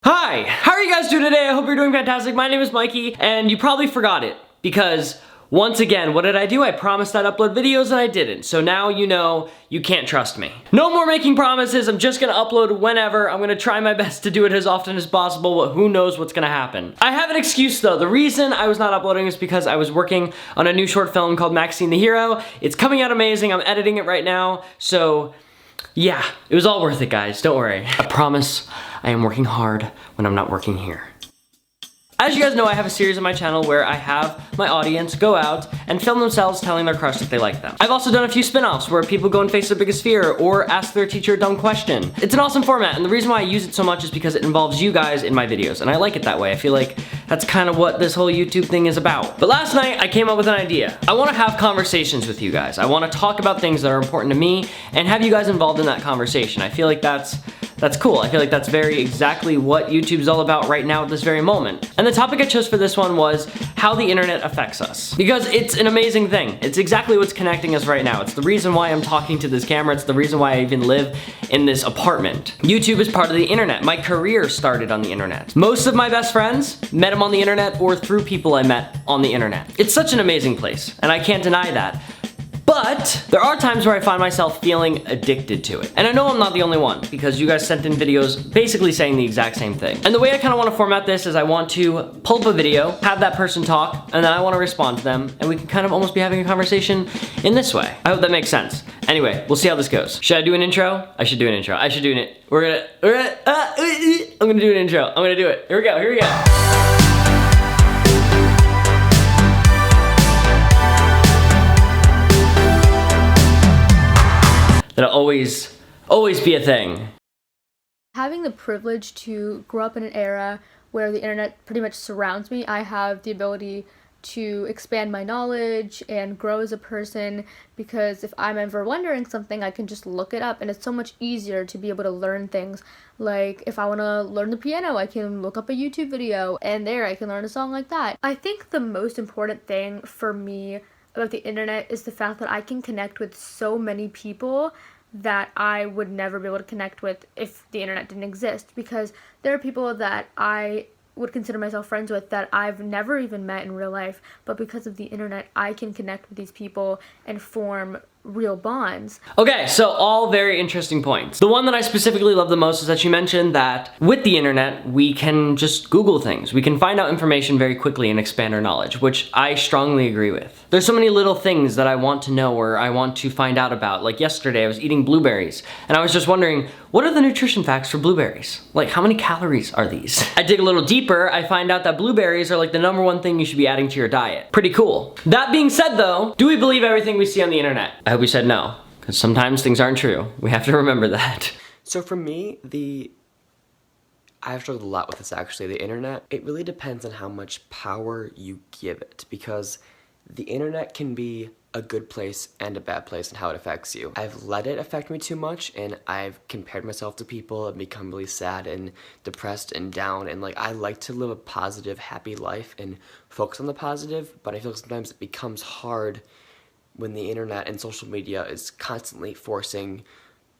Hi, how are you guys doing today? I hope you're doing fantastic. My name is Mikey, and you probably forgot it because once again, what did I do? I promised I'd upload videos and I didn't. So now you know you can't trust me. No more making promises. I'm just gonna upload whenever. I'm gonna try my best to do it as often as possible, but who knows what's gonna happen. I have an excuse though. The reason I was not uploading is because I was working on a new short film called Maxine the Hero. It's coming out amazing. I'm editing it right now. So yeah, it was all worth it, guys. Don't worry. I promise I am working hard when I'm not working here. As you guys know, I have a series on my channel where I have my audience go out and film themselves telling their crush that they like them. I've also done a few spin-offs where people go and face their biggest fear or ask their teacher a dumb question. It's an awesome format, and the reason why I use it so much is because it involves you guys in my videos, and I like it that way. I feel like that's kind of what this whole YouTube thing is about. But last night, I came up with an idea. I want to have conversations with you guys. I want to talk about things that are important to me and have you guys involved in that conversation. I feel like that's cool. I feel like that's very exactly what YouTube's all about right now at this very moment. And the topic I chose for this one was how the internet affects us. Because it's an amazing thing. It's exactly what's connecting us right now. It's the reason why I'm talking to this camera. It's the reason why I even live in this apartment. YouTube is part of the internet. My career started on the internet. Most of my best friends met them on the internet or through people I met on the internet. It's such an amazing place, and I can't deny that. But there are times where I find myself feeling addicted to it. And I know I'm not the only one because you guys sent in videos basically saying the exact same thing. And the way I kind of want to format this is I want to pull up a video, have that person talk, and then I want to respond to them, and we can kind of almost be having a conversation in this way. I hope that makes sense. Anyway, we'll see how this goes. Should I do an intro? I should do an intro. I should do an I'm gonna do an intro. I'm gonna do it. Here we go, here we go. That'll always be a thing. Having the privilege to grow up in an era where the internet pretty much surrounds me, I have the ability to expand my knowledge and grow as a person, because if I'm ever wondering something, I can just look it up, and it's so much easier to be able to learn things. Like if I want to learn the piano, I can look up a YouTube video and there I can learn a song like that. I think the most important thing for me about the internet is the fact that I can connect with so many people that I would never be able to connect with if the internet didn't exist, because there are people that I would consider myself friends with that I've never even met in real life, but because of the internet I can connect with these people and form real bonds. Okay, so all very interesting points. The one that I specifically love the most is that you mentioned that with the internet, we can just Google things. We can find out information very quickly and expand our knowledge, which I strongly agree with. There's so many little things that I want to know or I want to find out about. Like yesterday, I was eating blueberries, and I was just wondering, what are the nutrition facts for blueberries? Like, how many calories are these? I dig a little deeper, I find out that blueberries are like the #1 thing you should be adding to your diet. Pretty cool. That being said though, do we believe everything we see on the internet? I hope we said no, because sometimes things aren't true. We have to remember that. So for me, I've struggled a lot with this actually. The internet, it really depends on how much power you give it, because the internet can be a good place and a bad place and how it affects you. I've let it affect me too much, and I've compared myself to people and become really sad and depressed and down, and like I like to live a positive, happy life and focus on the positive, but I feel sometimes it becomes hard when the internet and social media is constantly forcing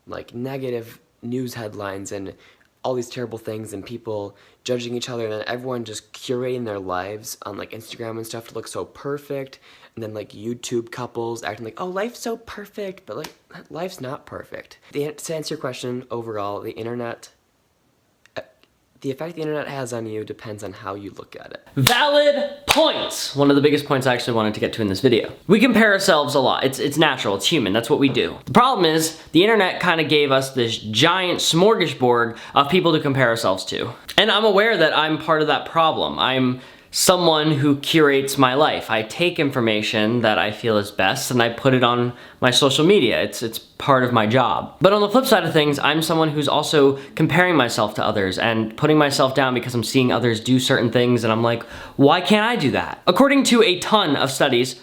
like negative news headlines and all these terrible things and people judging each other, and then everyone just curating their lives on like Instagram and stuff to look so perfect, and then like YouTube couples acting like, oh, life's so perfect, but like life's not perfect. To answer your question, overall, the internet, the effect the internet has on you depends on how you look at it. Valid points! One of the biggest points I actually wanted to get to in this video. We compare ourselves a lot. It's natural, it's human, that's what we do. The problem is, the internet kind of gave us this giant smorgasbord of people to compare ourselves to. And I'm aware that I'm part of that problem. I'm someone who curates my life. I take information that I feel is best and I put it on my social media. It's part of my job. But on the flip side of things, I'm someone who's also comparing myself to others and putting myself down because I'm seeing others do certain things and I'm like, why can't I do that? According to a ton of studies,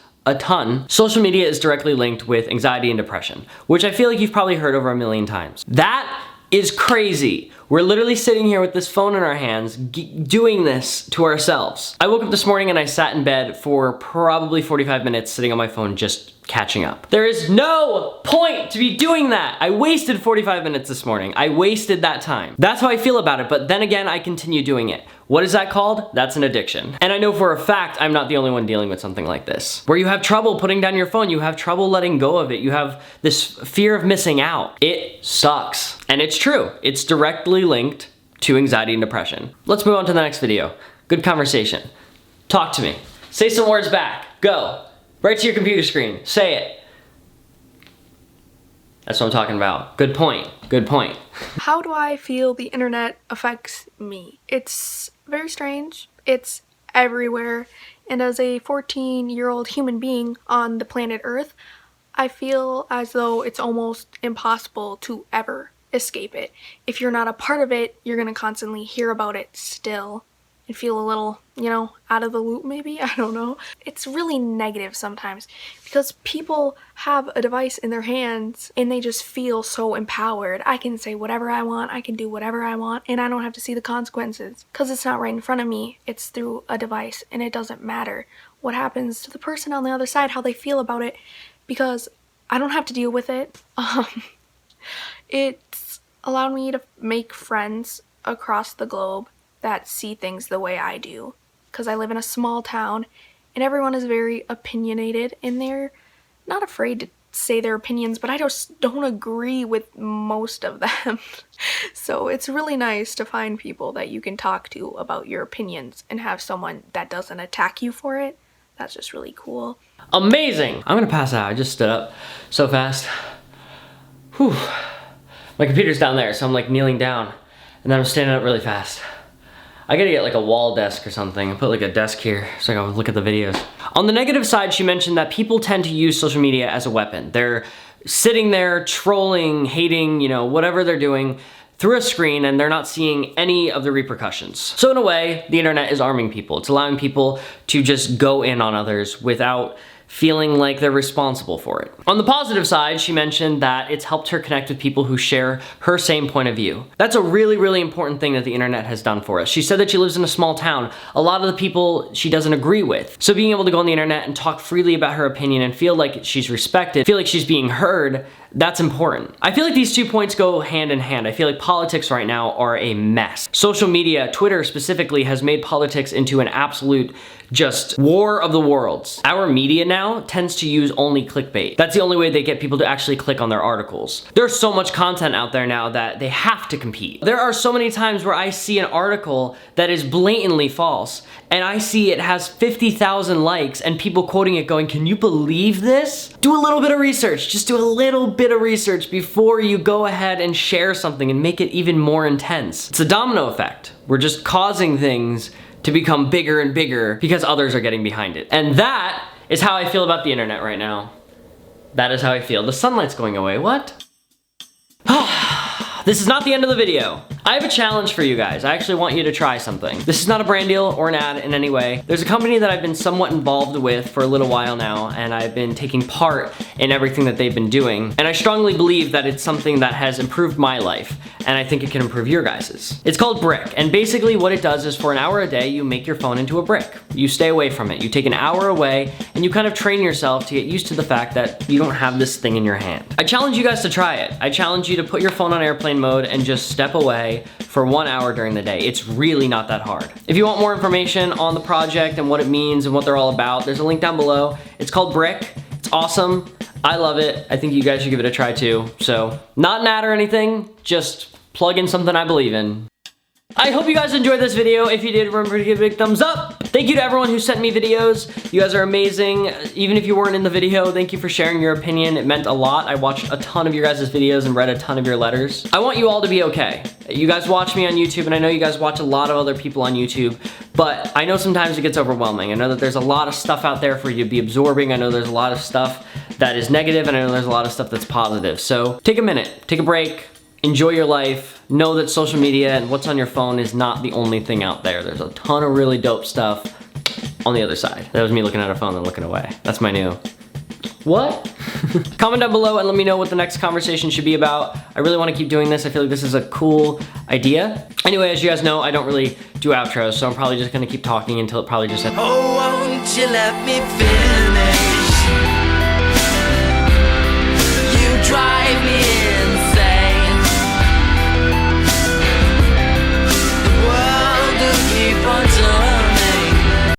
social media is directly linked with anxiety and depression, which I feel like you've probably heard over 1,000,000 times. That is crazy. We're literally sitting here with this phone in our hands, doing this to ourselves. I woke up this morning and I sat in bed for probably 45 minutes sitting on my phone just catching up. There is no point to be doing that. I wasted 45 minutes this morning. I wasted that time. That's how I feel about it, but then again, I continue doing it. What is that called? That's an addiction. And I know for a fact I'm not the only one dealing with something like this. Where you have trouble putting down your phone, you have trouble letting go of it, you have this fear of missing out. It sucks. And it's true. It's directly linked to anxiety and depression. Let's move on to the next video. Good conversation. Talk to me. Say some words back. Go. Right to your computer screen. Say it. That's what I'm talking about. Good point. Good point. How do I feel the internet affects me? It's very strange. It's everywhere. And as a 14-year-old human being on the planet Earth, I feel as though it's almost impossible to ever escape it. If you're not a part of it, you're gonna constantly hear about it still and feel a little, you know, out of the loop maybe, I don't know. It's really negative sometimes because people have a device in their hands and they just feel so empowered. I can say whatever I want, I can do whatever I want, and I don't have to see the consequences because it's not right in front of me. It's through a device and it doesn't matter what happens to the person on the other side, how they feel about it, because I don't have to deal with it. It's allowed me to make friends across the globe that see things the way I do, because I live in a small town and everyone is very opinionated and they're not afraid to say their opinions, but I just don't agree with most of them. So it's really nice to find people that you can talk to about your opinions and have someone that doesn't attack you for it. That's just really cool. Amazing! I'm gonna pass out. I just stood up so fast. Whew. My computer's down there, so I'm like kneeling down and then I'm standing up really fast. I gotta get like a wall desk or something and put like a desk here so I can look at the videos. On the negative side, she mentioned that people tend to use social media as a weapon. They're sitting there trolling, hating, you know, whatever they're doing through a screen and they're not seeing any of the repercussions. So in a way, the internet is arming people. It's allowing people to just go in on others without feeling like they're responsible for it. On the positive side, she mentioned that it's helped her connect with people who share her same point of view. That's a really, really important thing that the internet has done for us. She said that she lives in a small town. A lot of the people she doesn't agree with. So being able to go on the internet and talk freely about her opinion and feel like she's respected, feel like she's being heard, that's important. I feel like these 2 points go hand in hand. I feel like politics right now are a mess. Social media, Twitter specifically, has made politics into an absolute just war of the worlds. Our media now tends to use only clickbait. That's the only way they get people to actually click on their articles. There's so much content out there now that they have to compete. There are so many times where I see an article that is blatantly false and I see it has 50,000 likes and people quoting it going, "Can you believe this?" Do a little bit of research. Just do a little bit of research before you go ahead and share something and make it even more intense. It's a domino effect. We're just causing things to become bigger and bigger because others are getting behind it. And that is how I feel about the internet right now. That is how I feel. The sunlight's going away. What? This is not the end of the video. I have a challenge for you guys. I actually want you to try something. This is not a brand deal or an ad in any way. There's a company that I've been somewhat involved with for a little while now, and I've been taking part in everything that they've been doing. And I strongly believe that it's something that has improved my life, and I think it can improve your guys's. It's called Brick, and basically what it does is for an hour a day, you make your phone into a brick. You stay away from it. You take an hour away, and you kind of train yourself to get used to the fact that you don't have this thing in your hand. I challenge you guys to try it. I challenge you to put your phone on airplane mode and just step away for 1 hour during the day. It's really not that hard. If you want more information on the project and what it means and what they're all about, there's a link down below. It's called Brick. It's awesome. I love it. I think you guys should give it a try too. So, not an ad or anything, just plug in something I believe in. I hope you guys enjoyed this video. If you did, remember to give it a big thumbs up. Thank you to everyone who sent me videos. You guys are amazing. Even if you weren't in the video, thank you for sharing your opinion. It meant a lot. I watched a ton of your guys' videos and read a ton of your letters. I want you all to be okay. You guys watch me on YouTube, and I know you guys watch a lot of other people on YouTube, but I know sometimes it gets overwhelming. I know that there's a lot of stuff out there for you to be absorbing. I know there's a lot of stuff that is negative, and I know there's a lot of stuff that's positive. So take a minute, take a break, enjoy your life. Know that social media and what's on your phone is not the only thing out there. There's a ton of really dope stuff on the other side. That was me looking at a phone and looking away. That's my new... What? Comment down below and let me know what the next conversation should be about. I really want to keep doing this. I feel like this is a cool idea. Anyway, as you guys know, I don't really do outros, so I'm probably just going to keep talking until it probably just... Oh, won't you let me finish? drive me